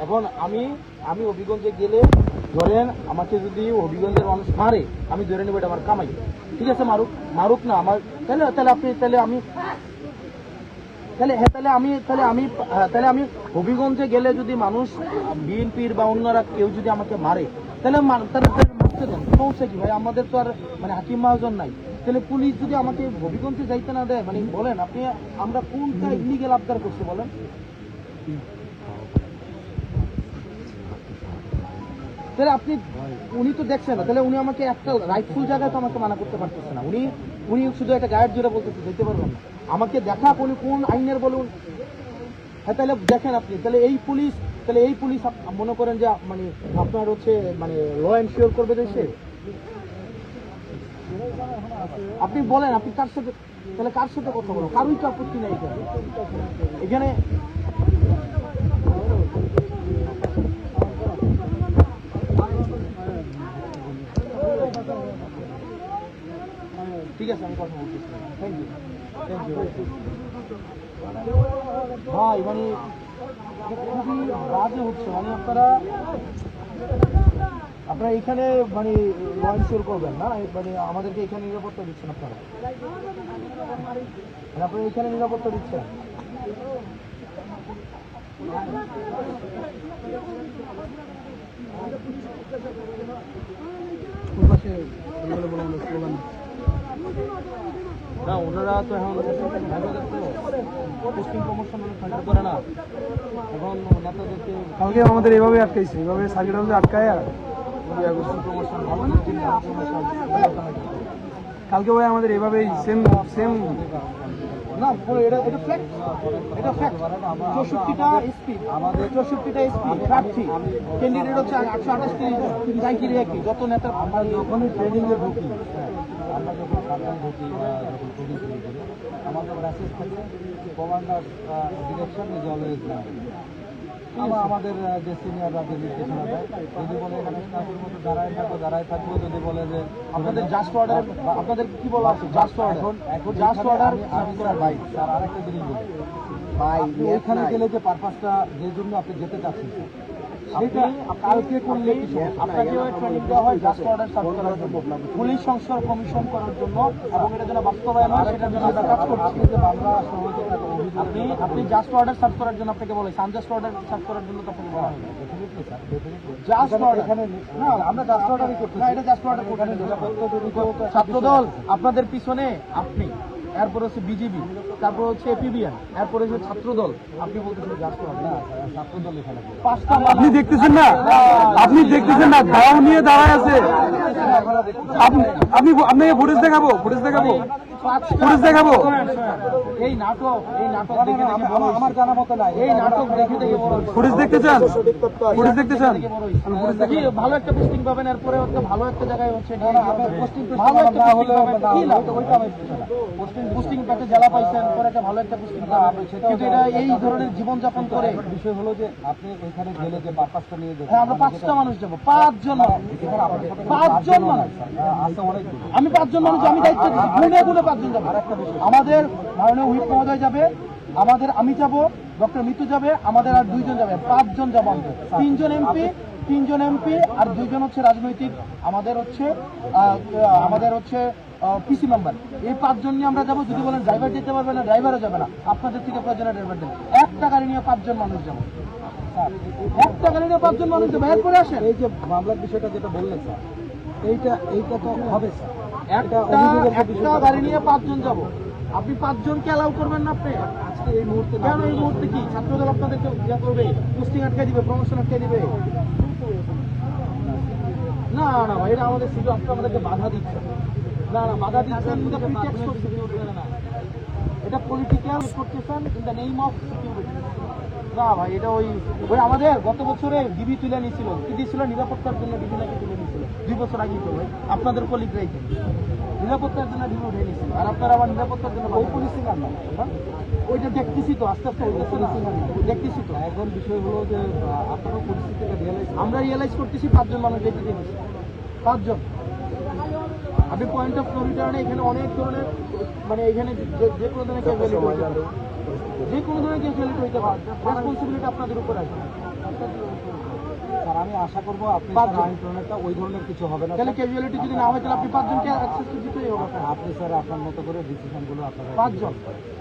এখন আমি হবিগঞ্জে গেলে ধরেন আমাকে যদি হবিগঞ্জের মানুষ মারে, আমি ধরে নেবো এটা আমার কামাই, ঠিক আছে? মারুক না আমার, তাহলে আমি হবিগঞ্জে গেলে যদি মানুষ বিএনপির বা অন্যরা কেউ যদি আমাকে মারে, তাহলে মারতে দেন, সমস্যা কি ভাই? আমাদের তো আর মানে হাকিম মহাজন নাই। তাহলে পুলিশ যদি আমাকে হবিগঞ্জে যাইতে না দেয়, মানে বলেন আপনি আমরা কোনটা ইলিগেল আবদার করছি বলেন? তাহলে উনি তো দেখছেন না, তাহলে উনি আমাকে একটা রাইটফুল জায়গায় তো আমাকে মানা করতে পারতেছে না। উনি শুধু একটা গায়ের জোরে বলতেছে যেতে পারবেন না, আমাকে দেখা উনি কোন আইনের বলুন। হ্যাঁ, তাহলে দেখেন আপনি, তাহলে এই পুলিশ মনে করেন যে মানে আপনার হচ্ছে মানে ল এনশিওর করবে দেশে। আপনি বলেন আপনি কার সাথে কথা বলেন, কারোই তো আপত্তি নেই এখানে। ঠিক আছে, আমি কথা বলতেছি। থ্যাংক ইউ ভাই। মানে খুবই বাজে হচ্ছে, মানে আপনারা এখানে মানে ল এনশিওর করবেন না, মানে আমাদেরকে এখানে নিরাপত্তা দিচ্ছেন আপনারা, মানে আপনারা এখানে নিরাপত্তা দিচ্ছেন। না, ওনারা তো এখন পোস্টিং প্রমোশন ফাইনাল করে না, এখন নেতাদেরকে কালকে আমাদের এভাবে আটকাইছে, এভাবে সার্কিট হাউসে আটকায়। প্রমোশন কালকে ভাই আমাদের এভাবেই সেম না, এটা ফ্যাক্ট, এটা ফ্যাক্ট। 64টা এসপি, আমাদের 64টা এসপি প্রার্থী, ক্যান্ডিডেট হচ্ছে 828 জাইকিরি একই, যত নেতার। আমরা যখনই ট্রেনিংয়ে ঢুকি, আমরা যখন সাবধানে ঢুকি বা যখন ট্রেনিং শুরু করি, আমাদের মেসেজ থাকে কমান্ডার ডিরেকশন ইজ অলওয়েজ নাও। আমাদের যে সিনিয়ররা যে নির্দেশনা দেয়, যদি বলে এখানে স্টাফের মতো দাঁড়ায় থাকবো, যদি বলে যে আপনাদের জাস্ট অর্ডার, আপনাদের কি বলা আছে জাস্ট অর্ডার, এখন জাস্ট অর্ডার ভাই। স্যার আরেকটা জিনিস বলি ভাই, এখানে গেলে যে পারপাসটা যে জন্য আপনি যেতে চাচ্ছেন, সেটা কালকে করলে আপনাকে ট্রেনিং দেওয়া হয় জাস্ট অর্ডার সার্ভ করার জন্য, পুলিশ সংস্কার কমিশন করার জন্য, এবং এটা যেন বাস্তবায়ন হয় সেটার জন্য আমরা কাজ করছি। আপনি জাস্ট অর্ডার সার্ভ করার জন্য আপনাকে বলে, আনজাস্ট অর্ডার সার্ভ করার জন্য তো আপনাকে বলা হয় জাস্ট অর্ডার। এখানে না, আমরা জাস্ট অর্ডারই করতে না, এটা জাস্ট অর্ডার করতে ছাত্রদল আপনাদের পিছনে, আপনি এরপর হচ্ছে বিজেপি, তারপর হচ্ছে এপিবিএন, এরপরে হচ্ছে ছাত্রদল, আপনি বলতেছেন জাস্ট অর্ডার। ছাত্রদল এখানে আপনি দেখতেছেন না, দাও নিয়ে দাঁড়ায় আছে। আপনাকে ফুটেজ দেখাবো এই নাটক দেখে আমার জানা মতো নাই, এই নাটক দেখে ফুটেজ দেখতে চান? ভালো একটা পোস্টিং পাবেন, এরপরে হচ্ছে ভালো একটা জায়গায় হচ্ছে পোস্টিং পেতে জেলা পাইছেন, পরে একটা ভালো একটা পোস্টিং পাবেন, কিন্তু এটা এই ধরনের জীবনযাপন করে। বিষয় হলো যে আপনি ওইখানে গেলে যে পাঁচটা নিয়ে যাবেন, আমরা 5টা মানুষ যাবো, 5 জন মানুষ, আমি 5 জন মানুষ, আমি দায়িত্ব দিচ্ছি, গুনে 5 জন যাবো। আমাদের মাননীয় হুইপ মহোদয় যাবে, আমি যাব, ডক্টর মিতু যাবে, আমাদের আর 2 জন যাবে, 5 জন যাবো আমাদের। 3 জন এমপি আর 2 জন হচ্ছে রাজনৈতিক, আমাদের হচ্ছে পিসি মেম্বার। এই 5 জন নিয়ে আমরা যাবো। যদি বলেন ড্রাইভার যেতে পারবে না, ড্রাইভারও যাবে না, আপনাদের থেকে প্রয়োজনে ড্রাইভার দেন। একটা গাড়ি নিয়ে 5 জন মানুষ যাবো, একটা গাড়ি নিয়ে 5 জন মানুষ যাবো। এরপরে আসেন এই যে মামলার বিষয়টা যেটা বললেন স্যার, এইটা তো হবে স্যার, একটা গাড়ি নিয়ে 5 জন যাবো। আপনি 5 জনকে অ্যালাউ করবেন না? আপনি আজকে এই মুহূর্তে কেন? এই মুহূর্তে কি ছাত্রদল আপনাদেরকে ইয়া করবে, পোস্টিং আটকে দিবে, প্রমোশন আটকে দিবে? না ভাই, এটা আমাদের শুধু আমাদেরকে বাধা দিচ্ছে। না বাধা দিচ্ছেন, এটা পলিটিক্যাল করতেছেন in the name of security. না ভাই, এটা ওই আমাদের গত বছরে ডিবি তুলে নিয়েছিল, কি দিয়েছিল? নিরাপত্তার জন্য ডিবি নাকি তুলে নিয়েছিল 2 বছর আগে। তো ভাই আপনাদের কলিগরাই নিরাপত্তার জন্য ডিবি উঠে নিয়েছিল, আর আপনারা আবার নিরাপত্তার জন্য ওই পুলিশিং আর না, ওইটা দেখতেছি তো, আস্তে আস্তে দেখতেছি তো। এখন বিষয় হলো যে আপনারা পরিস্থিতিটা আমরা রিয়েলাইজ করতেছি, 5 জন মানুষ যেতে দিয়েছি, 5 জন। আপনি পয়েন্ট অফ নো রিটার্নে এখানে অনেক ধরনের, মানে এখানে যে কোনো ধরনের ক্যাজুয়ালিটি হইতে পারে, রেসপন্সিবিলিটি আপনাদের উপর আছে। স্যার আমি আশা করবো আপনি পাঁচজন। আইন প্রণেতা ওই ধরনের কিছু হবে না তাহলে ক্যাজুয়ালিটি যদি না হয় তাহলে আপনি 5 জনকে অ্যাক্সেস দিতেই হবে আপনার। আপনি স্যার আপনার মতো করে ডিসিশনগুলো আপনারা 5 জন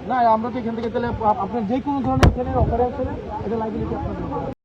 না আমরা তো এখান থেকে তাহলে আপনার যে কোনো ধরনের এখানে অফারে আছে এটা লাইবিলিটি আপনার